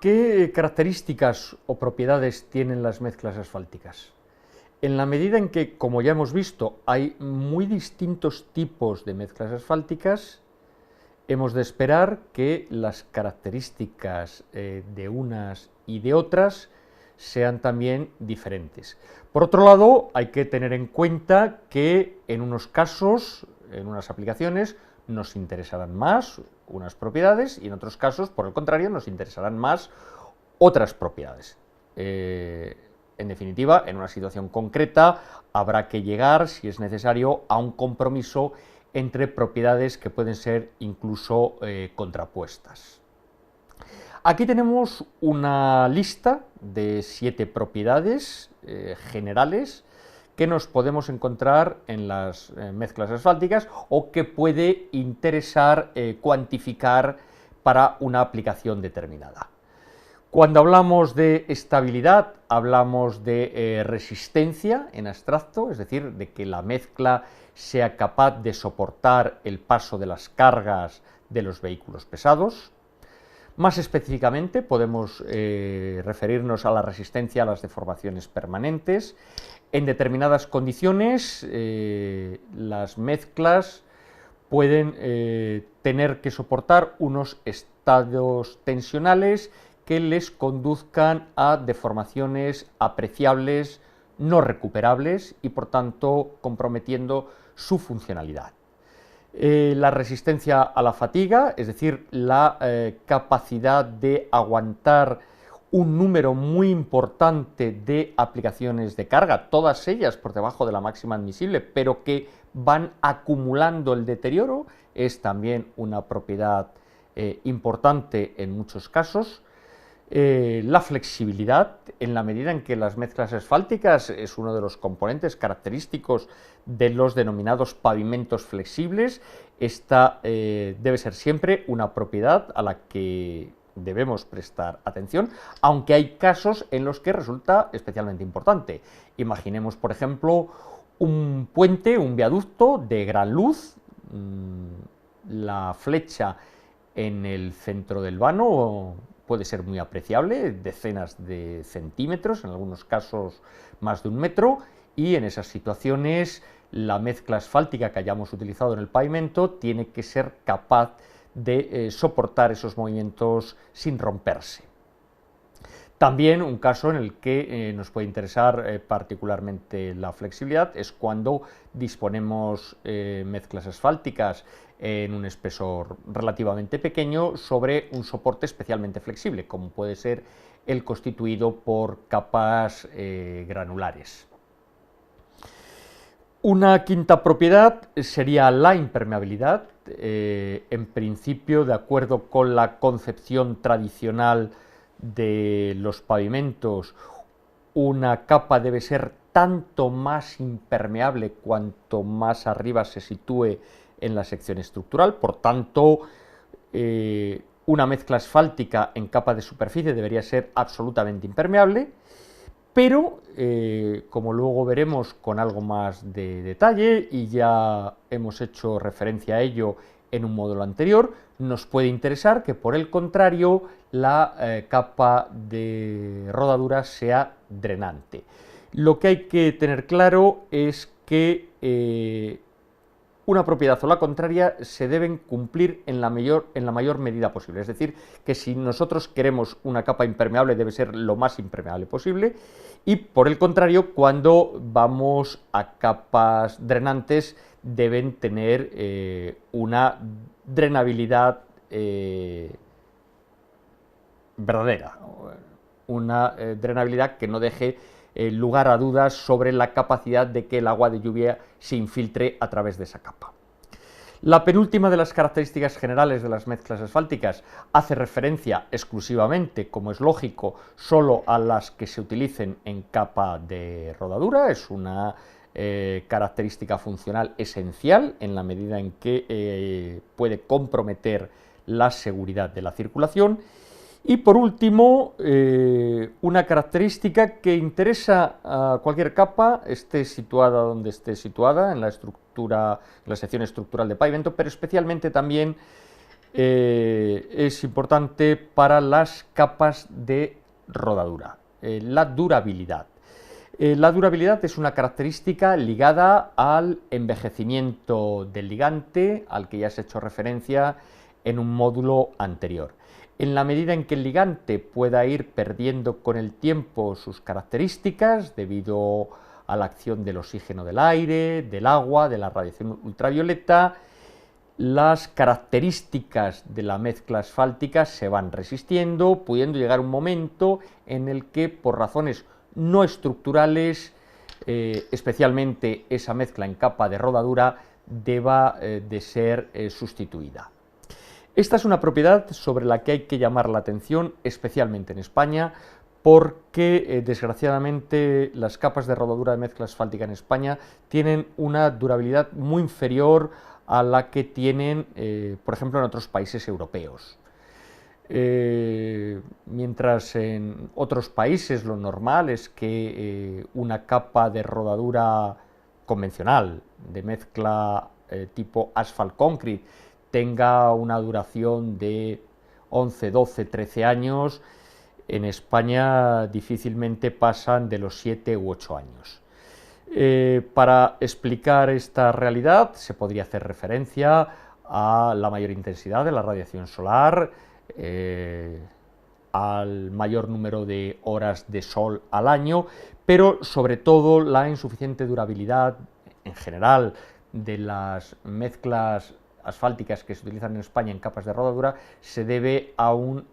¿Qué características o propiedades tienen las mezclas asfálticas? En la medida en que, como ya hemos visto, hay muy distintos tipos de mezclas asfálticas, hemos de esperar que las características de unas y de otras sean también diferentes. Por otro lado, hay que tener en cuenta que en unos casos, en unas aplicaciones, nos interesarán más unas propiedades y en otros casos, por el contrario, nos interesarán más otras propiedades. En definitiva, en una situación concreta habrá que llegar, si es necesario, a un compromiso entre propiedades que pueden ser incluso contrapuestas. Aquí tenemos una lista de 7 propiedades generales que nos podemos encontrar en las mezclas asfálticas o que puede interesar cuantificar para una aplicación determinada. Cuando hablamos de estabilidad, hablamos de resistencia en abstracto, es decir, de que la mezcla sea capaz de soportar el paso de las cargas de los vehículos pesados. Más específicamente podemos referirnos a la resistencia a las deformaciones permanentes. En determinadas condiciones, las mezclas pueden tener que soportar unos estados tensionales que les conduzcan a deformaciones apreciables, no recuperables y por tanto comprometiendo su funcionalidad. La resistencia a la fatiga, es decir, la capacidad de aguantar un número muy importante de aplicaciones de carga, todas ellas por debajo de la máxima admisible, pero que van acumulando el deterioro, es también una propiedad importante en muchos casos. La flexibilidad, en la medida en que las mezclas asfálticas es uno de los componentes característicos de los denominados pavimentos flexibles, esta debe ser siempre una propiedad a la que debemos prestar atención, aunque hay casos en los que resulta especialmente importante. Imaginemos, por ejemplo, un puente, un viaducto de gran luz, la flecha en el centro del vano puede ser muy apreciable, decenas de centímetros, en algunos casos más de 1 metro, y en esas situaciones la mezcla asfáltica que hayamos utilizado en el pavimento tiene que ser capaz de soportar esos movimientos sin romperse. También un caso en el que nos puede interesar particularmente la flexibilidad es cuando disponemos mezclas asfálticas en un espesor relativamente pequeño sobre un soporte especialmente flexible, como puede ser el constituido por capas granulares. Una quinta propiedad sería la impermeabilidad. En principio, de acuerdo con la concepción tradicional de los pavimentos, una capa debe ser tanto más impermeable cuanto más arriba se sitúe en la sección estructural. Por tanto, una mezcla asfáltica en capa de superficie debería ser absolutamente impermeable, pero como luego veremos con algo más de detalle, y ya hemos hecho referencia a ello en un módulo anterior, nos puede interesar que por el contrario la capa de rodadura sea drenante. Lo que hay que tener claro es que una propiedad o la contraria se deben cumplir en la mayor medida posible. Es decir, que si nosotros queremos una capa impermeable debe ser lo más impermeable posible, y por el contrario, cuando vamos a capas drenantes deben tener una drenabilidad verdadera, una drenabilidad que no deje lugar a dudas sobre la capacidad de que el agua de lluvia se infiltre a través de esa capa. La penúltima de las características generales de las mezclas asfálticas hace referencia exclusivamente, como es lógico, solo a las que se utilicen en capa de rodadura. Es una característica funcional esencial en la medida en que puede comprometer la seguridad de la circulación. Y por último, una característica que interesa a cualquier capa, esté situada donde esté situada, en la sección estructural de pavimento, pero especialmente también es importante para las capas de rodadura, la durabilidad. La durabilidad es una característica ligada al envejecimiento del ligante, al que ya se ha hecho referencia en un módulo anterior. En la medida en que el ligante pueda ir perdiendo con el tiempo sus características debido a la acción del oxígeno del aire, del agua, de la radiación ultravioleta, las características de la mezcla asfáltica se van resistiendo, pudiendo llegar un momento en el que, por razones no estructurales, especialmente esa mezcla en capa de rodadura, deba de ser sustituida. Esta es una propiedad sobre la que hay que llamar la atención, especialmente en España, porque desgraciadamente las capas de rodadura de mezcla asfáltica en España tienen una durabilidad muy inferior a la que tienen, por ejemplo, en otros países europeos. Mientras en otros países lo normal es que una capa de rodadura convencional, de mezcla tipo asphalt concrete, tenga una duración de 11, 12, 13 años, en España difícilmente pasan de los 7 u 8 años. Para explicar esta realidad se podría hacer referencia a la mayor intensidad de la radiación solar, al mayor número de horas de sol al año, pero sobre todo la insuficiente durabilidad en general de las mezclas asfálticas que se utilizan en España en capas de rodadura se debe a un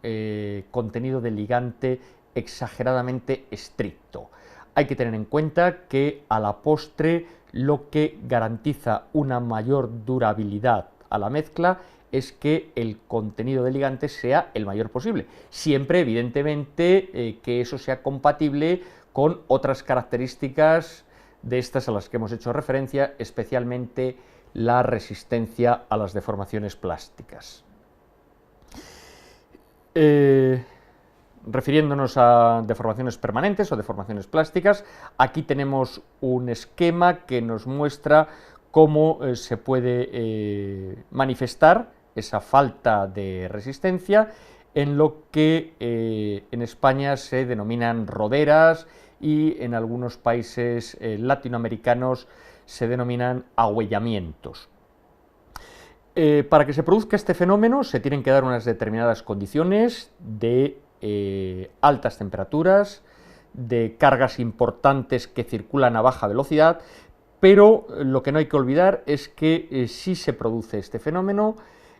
contenido de ligante exageradamente estricto. Hay que tener en cuenta que a la postre lo que garantiza una mayor durabilidad a la mezcla es que el contenido de ligante sea el mayor posible, siempre evidentemente que eso sea compatible con otras características de estas a las que hemos hecho referencia, especialmente la resistencia a las deformaciones plásticas. Refiriéndonos a deformaciones permanentes o deformaciones plásticas, aquí tenemos un esquema que nos muestra cómo se puede manifestar esa falta de resistencia en lo que en España se denominan roderas y en algunos países latinoamericanos se denominan ahuellamientos. Para que se produzca este fenómeno se tienen que dar unas determinadas condiciones de altas temperaturas, de cargas importantes que circulan a baja velocidad, pero lo que no hay que olvidar es que si se produce este fenómeno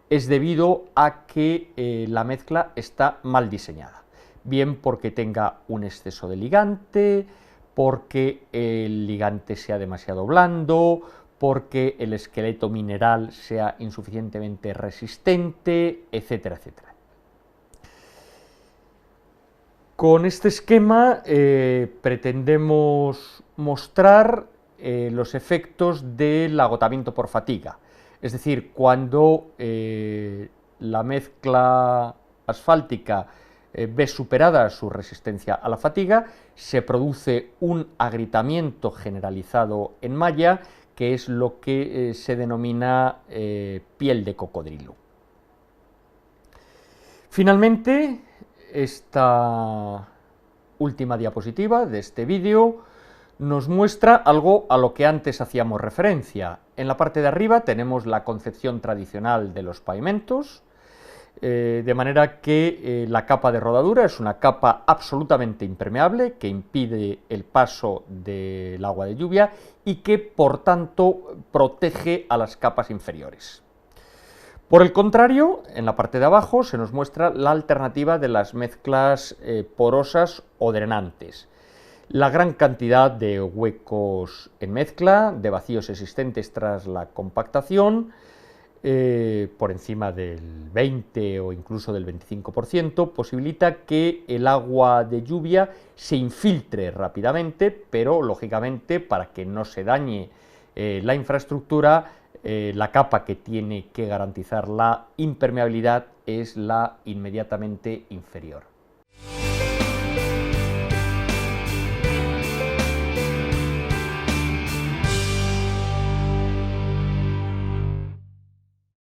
es debido a que la mezcla está mal diseñada, bien porque tenga un exceso de ligante, porque el ligante sea demasiado blando, porque el esqueleto mineral sea insuficientemente resistente, etcétera, etcétera. Con este esquema pretendemos mostrar los efectos del agotamiento por fatiga, es decir, cuando la mezcla asfáltica ve superada su resistencia a la fatiga, se produce un agrietamiento generalizado en malla, que es lo que se denomina piel de cocodrilo. Finalmente, esta última diapositiva de este vídeo nos muestra algo a lo que antes hacíamos referencia. En la parte de arriba tenemos la concepción tradicional de los pavimentos, de manera que la capa de rodadura es una capa absolutamente impermeable que impide el paso del agua de lluvia y que por tanto protege a las capas inferiores. Por el contrario, en la parte de abajo se nos muestra la alternativa de las mezclas porosas o drenantes. La gran cantidad de huecos en mezcla, de vacíos existentes tras la compactación, por encima del 20 o incluso del 25%, posibilita que el agua de lluvia se infiltre rápidamente, pero lógicamente para que no se dañe la infraestructura, la capa que tiene que garantizar la impermeabilidad es la inmediatamente inferior.